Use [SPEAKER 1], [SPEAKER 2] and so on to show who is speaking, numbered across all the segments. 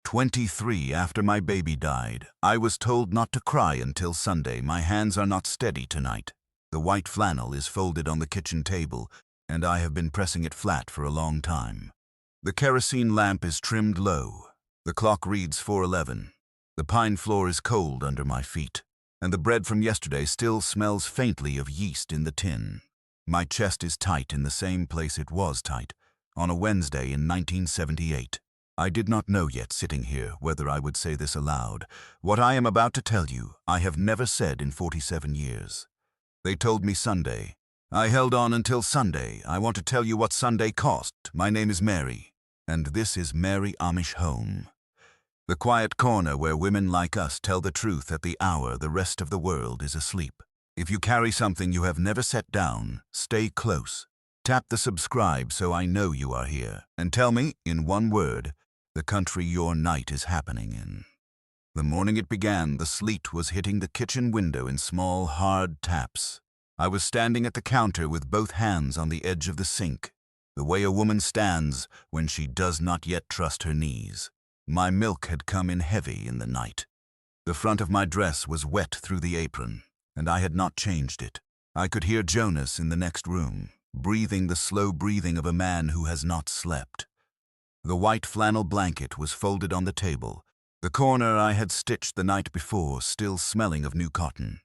[SPEAKER 1] 23 after my baby died. I was told not to cry until Sunday. My hands are not steady tonight. The white flannel is folded on the kitchen table, and I have been pressing it flat for a long time. The kerosene lamp is trimmed low. The clock reads 4:11. The pine floor is cold under my feet, and the bread from yesterday still smells faintly of yeast in the tin. My chest is tight in the same place it was tight on a Wednesday in 1978. I did not know yet, sitting here, whether I would say this aloud. What I am about to tell you, I have never said in 47 years. They told me Sunday. I held on until Sunday. I want to tell you what Sunday cost. My name is Mary, and this is Mary Amish Home. The quiet corner where women like us tell the truth at the hour the rest of the world is asleep. If you carry something you have never set down, stay close. Tap the subscribe so I know you are here, and tell me, in one word, the country your night is happening in. The morning it began, the sleet was hitting the kitchen window in small, hard taps. I was standing at the counter with both hands on the edge of the sink, the way a woman stands when she does not yet trust her knees. My milk had come in heavy in the night. The front of my dress was wet through the apron, and I had not changed it. I could hear Jonas in the next room, breathing the slow breathing of a man who has not slept. The white flannel blanket was folded on the table, the corner I had stitched the night before still smelling of new cotton.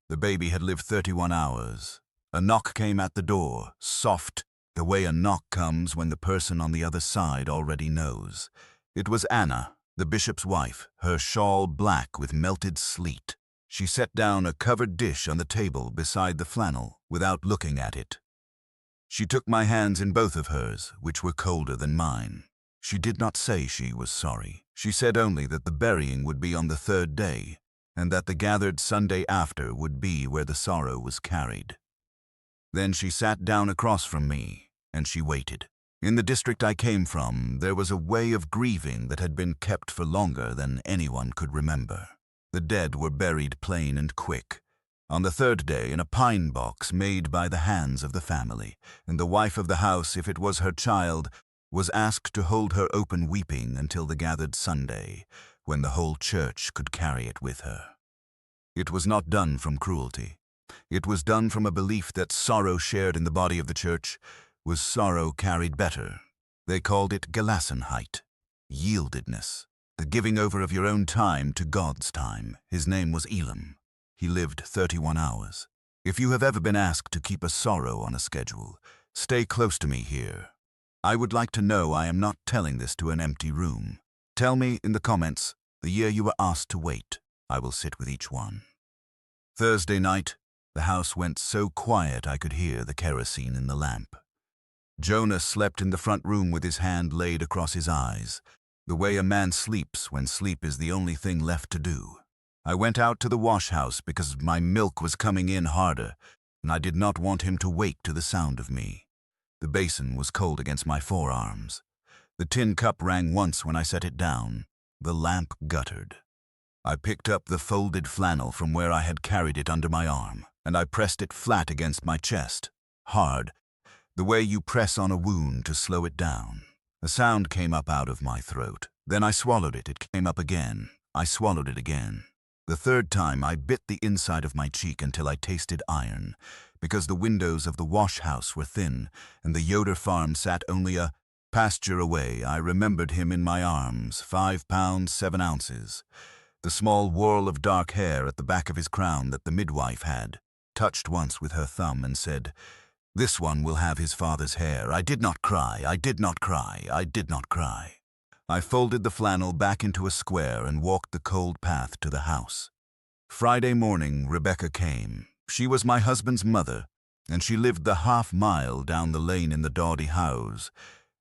[SPEAKER 1] The baby had lived 31 hours. A knock came at the door, soft, the way a knock comes when the person on the other side already knows. It was Anna, the bishop's wife, her shawl black with melted sleet. She set down a covered dish on the table beside the flannel without looking at it. She took my hands in both of hers, which were colder than mine. She did not say she was sorry. She said only that the burying would be on the third day, and that the gathered Sunday after would be where the sorrow was carried. Then she sat down across from me, and she waited. In the district I came from, there was a way of grieving that had been kept for longer than anyone could remember. The dead were buried plain and quick, on the third day in a pine box made by the hands of the family, and the wife of the house, if it was her child, was asked to hold her open weeping until the gathered Sunday, when the whole church could carry it with her. It was not done from cruelty. It was done from a belief that sorrow shared in the body of the church was sorrow carried better. They called it Gelassenheit, yieldedness, the giving over of your own time to God's time. His name was Elam. He lived 31 hours. If you have ever been asked to keep a sorrow on a schedule, stay close to me here. I would like to know I am not telling this to an empty room. Tell me in the comments the year you were asked to wait. I will sit with each one. Thursday night, the house went so quiet I could hear the kerosene in the lamp. Jonas slept in the front room with his hand laid across his eyes, the way a man sleeps when sleep is the only thing left to do. I went out to the wash house because my milk was coming in harder, and I did not want him to wake to the sound of me. The basin was cold against my forearms. The tin cup rang once when I set it down. The lamp guttered. I picked up the folded flannel from where I had carried it under my arm, and I pressed it flat against my chest, hard, the way you press on a wound to slow it down. A sound came up out of my throat. Then I swallowed it. It came up again. I swallowed it again. The third time I bit the inside of my cheek until I tasted iron, because the windows of the wash house were thin, and the Yoder farm sat only a pasture away. I remembered him in my arms, 5 pounds 7 ounces. The small whorl of dark hair at the back of his crown that the midwife had touched once with her thumb and said, "This one will have his father's hair." I did not cry, I did not cry, I did not cry. I folded the flannel back into a square and walked the cold path to the house. Friday morning, Rebecca came. She was my husband's mother, and she lived the half-mile down the lane in the Dawdy house,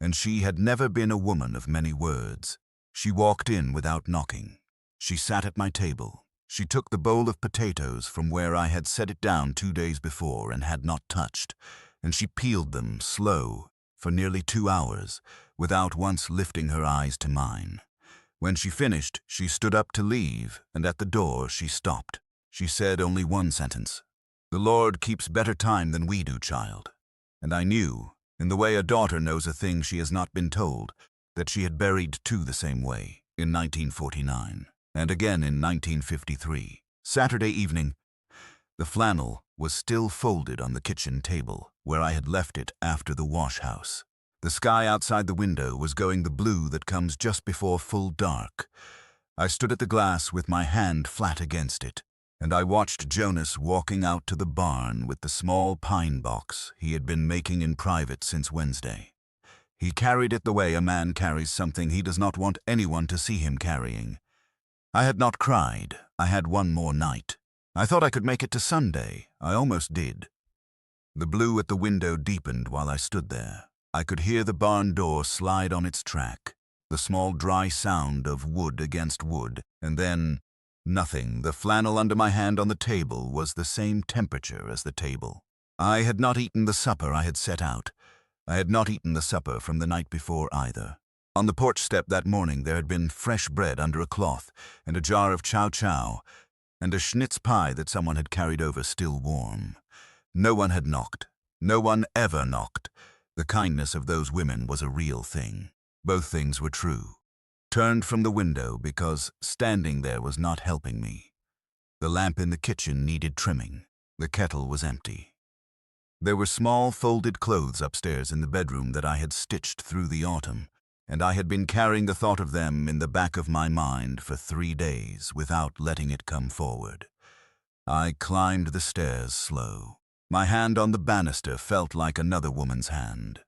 [SPEAKER 1] and she had never been a woman of many words. She walked in without knocking. She sat at my table. She took the bowl of potatoes from where I had set it down 2 days before and had not touched, and she peeled them, slow, for nearly 2 hours, without once lifting her eyes to mine. When she finished, she stood up to leave, and at the door she stopped. She said only one sentence. "The Lord keeps better time than we do, child." And I knew, in the way a daughter knows a thing she has not been told, that she had buried two the same way. in 1949, and again in 1953. Saturday evening, the flannel was still folded on the kitchen table, where I had left it after the wash house. The sky outside the window was going the blue that comes just before full dark. I stood at the glass with my hand flat against it, and I watched Jonas walking out to the barn with the small pine box he had been making in private since Wednesday. He carried it the way a man carries something he does not want anyone to see him carrying. I had not cried. I had one more night. I thought I could make it to Sunday. I almost did. The blue at the window deepened while I stood there. I could hear the barn door slide on its track, the small dry sound of wood against wood, and then nothing. The flannel under my hand on the table was the same temperature as the table. I had not eaten the supper I had set out. I had not eaten the supper from the night before either. On the porch step that morning there had been fresh bread under a cloth, and a jar of chow chow, and a schnitz pie that someone had carried over still warm. No one had knocked. No one ever knocked. The kindness of those women was a real thing. Both things were true. Turned from the window because standing there was not helping me. The lamp in the kitchen needed trimming. The kettle was empty. There were small folded clothes upstairs in the bedroom that I had stitched through the autumn, and I had been carrying the thought of them in the back of my mind for 3 days without letting it come forward. I climbed the stairs slow. My hand on the banister felt like another woman's hand.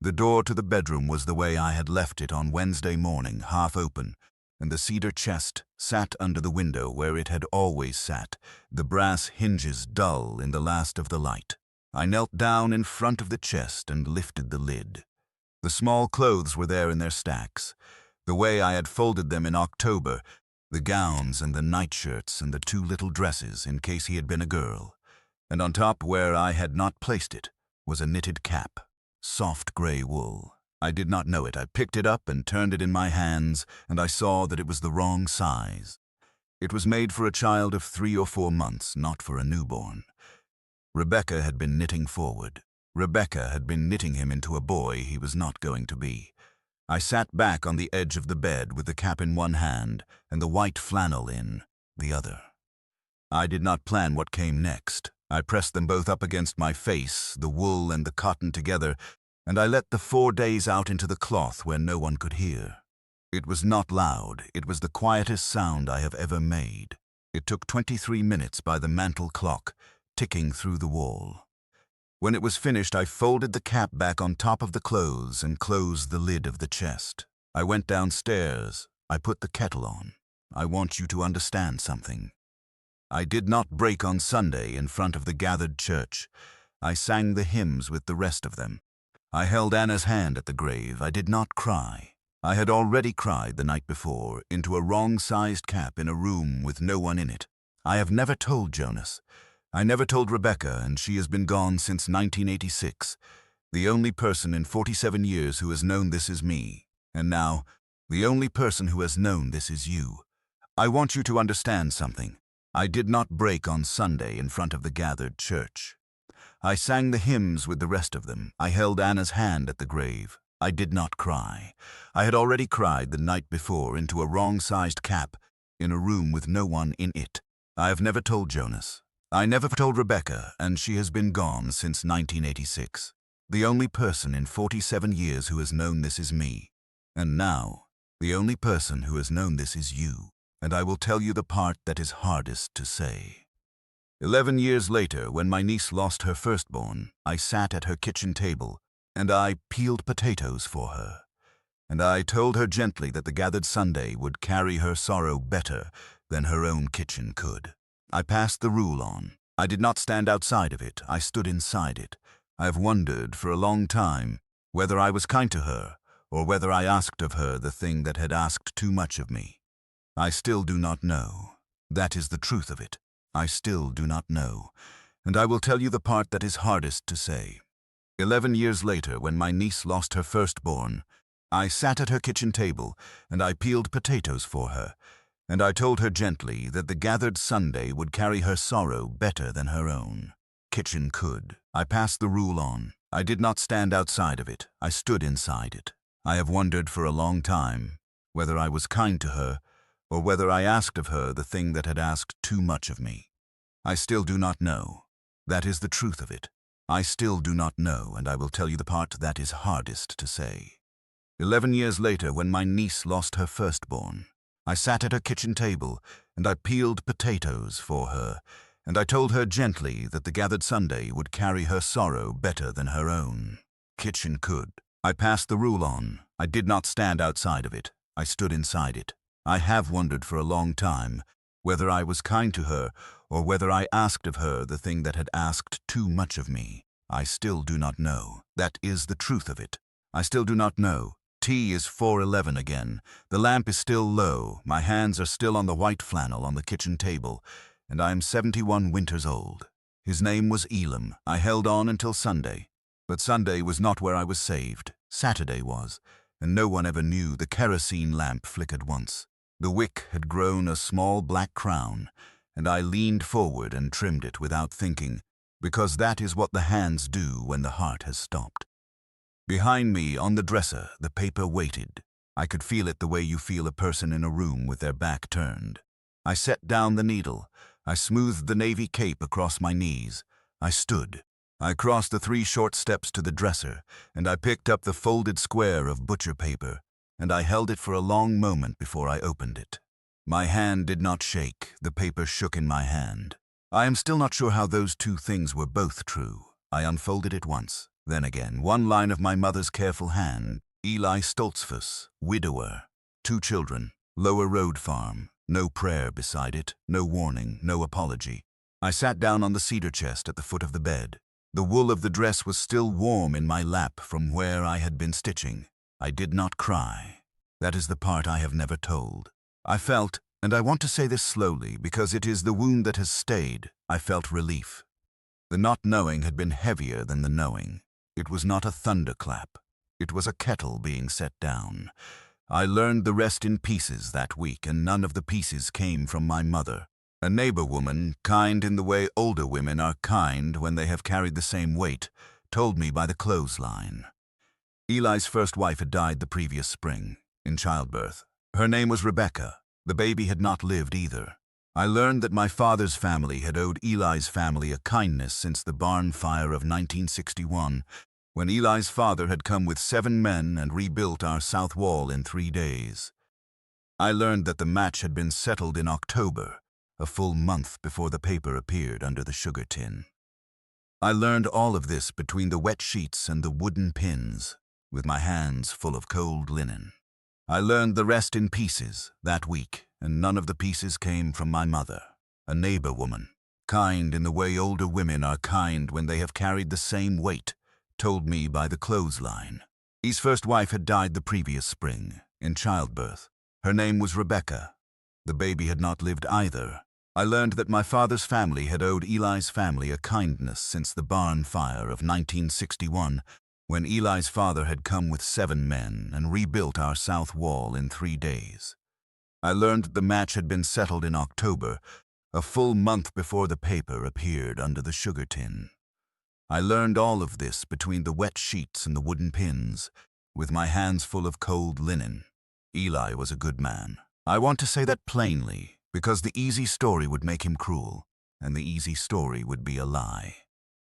[SPEAKER 1] The door to the bedroom was the way I had left it on Wednesday morning, half open, and the cedar chest sat under the window where it had always sat, the brass hinges dull in the last of the light. I knelt down in front of the chest and lifted the lid. The small clothes were there in their stacks, the way I had folded them in October, the gowns and the nightshirts and the 2 little dresses in case he had been a girl. And on top, where I had not placed it, was a knitted cap, soft gray wool. I did not know it. I picked it up and turned it in my hands, and I saw that it was the wrong size. It was made for a child of 3 or 4 months, not for a newborn. Rebecca had been knitting forward. Rebecca had been knitting him into a boy he was not going to be. I sat back on the edge of the bed with the cap in one hand and the white flannel in the other. I did not plan what came next. I pressed them both up against my face, the wool and the cotton together, and I let the 4 days out into the cloth where no one could hear. It was not loud. It was the quietest sound I have ever made. It took 23 minutes by the mantel clock, ticking through the wall. When it was finished, I folded the cap back on top of the clothes and closed the lid of the chest. I went downstairs. I put the kettle on. I want you to understand something. I did not break on Sunday in front of the gathered church. I sang the hymns with the rest of them. I held Anna's hand at the grave. I did not cry. I had already cried the night before into a wrong-sized cap in a room with no one in it. I have never told Jonas. I never told Rebecca, and she has been gone since 1986. The only person in 47 years who has known this is me. And now, the only person who has known this is you. I want you to understand something. I did not break on Sunday in front of the gathered church. I sang the hymns with the rest of them. I held Anna's hand at the grave. I did not cry. I had already cried the night before into a wrong-sized cap in a room with no one in it. I have never told Jonas. I never told Rebecca, and she has been gone since 1986. The only person in 47 years who has known this is me. And now, the only person who has known this is you. And I will tell you the part that is hardest to say. 11 years later, when my niece lost her firstborn, I sat at her kitchen table, and I peeled potatoes for her. And I told her gently that the gathered Sunday would carry her sorrow better than her own kitchen could. I passed the rule on. I did not stand outside of it. I stood inside it. I have wondered for a long time whether I was kind to her, or whether I asked of her the thing that had asked too much of me. I still do not know. That is the truth of it. I still do not know. And I will tell you the part that is hardest to say. 11 years later, when my niece lost her firstborn, I sat at her kitchen table, and I peeled potatoes for her, and I told her gently that the gathered Sunday would carry her sorrow better than her own. Kitchen could. I passed the rule on. I did not stand outside of it. I stood inside it. I have wondered for a long time whether I was kind to her, or whether I asked of her the thing that had asked too much of me. I still do not know. That is the truth of it. I still do not know, and I will tell you the part that is hardest to say. 11 years later, when my niece lost her firstborn, I sat at her kitchen table, and I peeled potatoes for her, and I told her gently that the gathered Sunday would carry her sorrow better than her own. Kitchen could. I passed the rule on. I did not stand outside of it. I stood inside it. I have wondered for a long time whether I was kind to her or whether I asked of her the thing that had asked too much of me. I still do not know. That is the truth of it. I still do not know. Tea is 4:11 again. The lamp is still low. My hands are still on the white flannel on the kitchen table, and I am 71 winters old. His name was Elam. I held on until Sunday. But Sunday was not where I was saved. Saturday was, and no one ever knew. The kerosene lamp flickered once. The wick had grown a small black crown, and I leaned forward and trimmed it without thinking, because that is what the hands do when the heart has stopped. Behind me, on the dresser, the paper waited. I could feel it the way you feel a person in a room with their back turned. I set down the needle. I smoothed the navy cape across my knees. I stood. I crossed the 3 short steps to the dresser, and I picked up the folded square of butcher paper, and I held it for a long moment before I opened it. My hand did not shake. The paper shook in my hand. I am still not sure how those two things were both true. I unfolded it once. Then again, one line of my mother's careful hand, Eli Stoltzfus, widower, 2 children, Lower Road Farm, no prayer beside it, no warning, no apology. I sat down on the cedar chest at the foot of the bed. The wool of the dress was still warm in my lap from where I had been stitching. I did not cry. That is the part I have never told. I felt, and I want to say this slowly because it is the wound that has stayed, I felt relief. The not knowing had been heavier than the knowing. It was not a thunderclap. It was a kettle being set down. I learned the rest in pieces that week, and none of the pieces came from my mother. A neighbor woman, kind in the way older women are kind when they have carried the same weight, told me by the clothesline. Eli's first wife had died the previous spring, in childbirth. Her name was Rebecca. The baby had not lived either. I learned that my father's family had owed Eli's family a kindness since the barn fire of 1961, when Eli's father had come with 7 men and rebuilt our south wall in 3 days. I learned that the match had been settled in October, a full month before the paper appeared under the sugar tin. I learned all of this between the wet sheets and the wooden pins, with my hands full of cold linen. I learned the rest in pieces that week, and none of the pieces came from my mother, a neighbor woman, kind in the way older women are kind when they have carried the same weight, told me by the clothesline. His first wife had died the previous spring, in childbirth. Her name was Rebecca. The baby had not lived either. I learned that my father's family had owed Eli's family a kindness since the barn fire of 1961, when Eli's father had come with 7 men and rebuilt our south wall in 3 days. I learned that the match had been settled in October, a full month before the paper appeared under the sugar tin. I learned all of this between the wet sheets and the wooden pins, with my hands full of cold linen. Eli was a good man. I want to say that plainly, because the easy story would make him cruel, and the easy story would be a lie.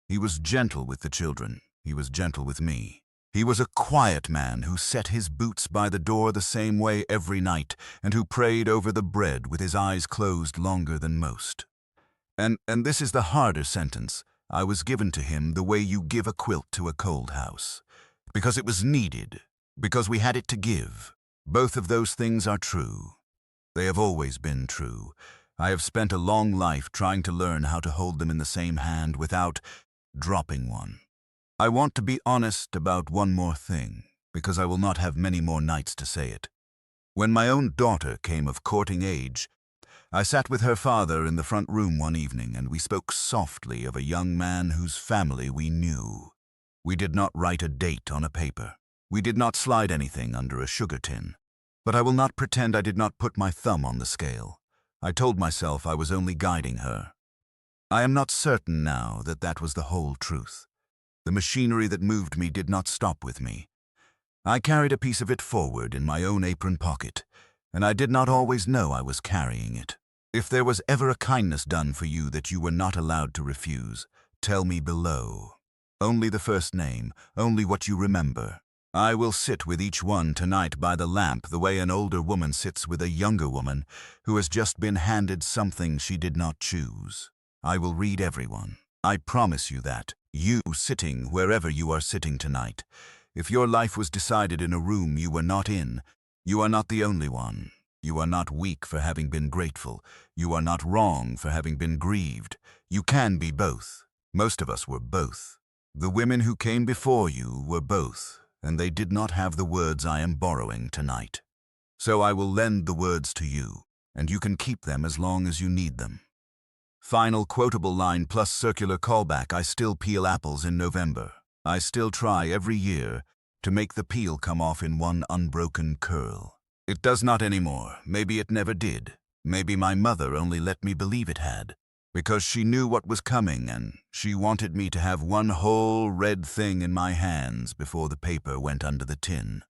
[SPEAKER 1] He was gentle with the children. He was gentle with me. He was a quiet man who set his boots by the door the same way every night, and who prayed over the bread with his eyes closed longer than most. And this is the harder sentence. I was given to him the way you give a quilt to a cold house. Because it was needed. Because we had it to give. Both of those things are true. They have always been true. I have spent a long life trying to learn how to hold them in the same hand without dropping one. I want to be honest about one more thing, because I will not have many more nights to say it. When my own daughter came of courting age, I sat with her father in the front room one evening, and we spoke softly of a young man whose family we knew. We did not write a date on a paper. We did not slide anything under a sugar tin. But I will not pretend I did not put my thumb on the scale. I told myself I was only guiding her. I am not certain now that that was the whole truth. The machinery that moved me did not stop with me. I carried a piece of it forward in my own apron pocket, and I did not always know I was carrying it. If there was ever a kindness done for you that you were not allowed to refuse, tell me below. Only the first name, only what you remember. I will sit with each one tonight by the lamp the way an older woman sits with a younger woman who has just been handed something she did not choose. I will read everyone. I promise you that, you sitting wherever you are sitting tonight. If your life was decided in a room you were not in, you are not the only one. You are not weak for having been grateful. You are not wrong for having been grieved. You can be both. Most of us were both. The women who came before you were both, and they did not have the words I am borrowing tonight. So I will lend the words to you, and you can keep them as long as you need them. Final quotable line plus circular callback: I still peel apples in November. I still try every year to make the peel come off in one unbroken curl. It does not anymore. Maybe it never did. Maybe my mother only let me believe it had, because she knew what was coming and she wanted me to have one whole red thing in my hands before the paper went under the tin.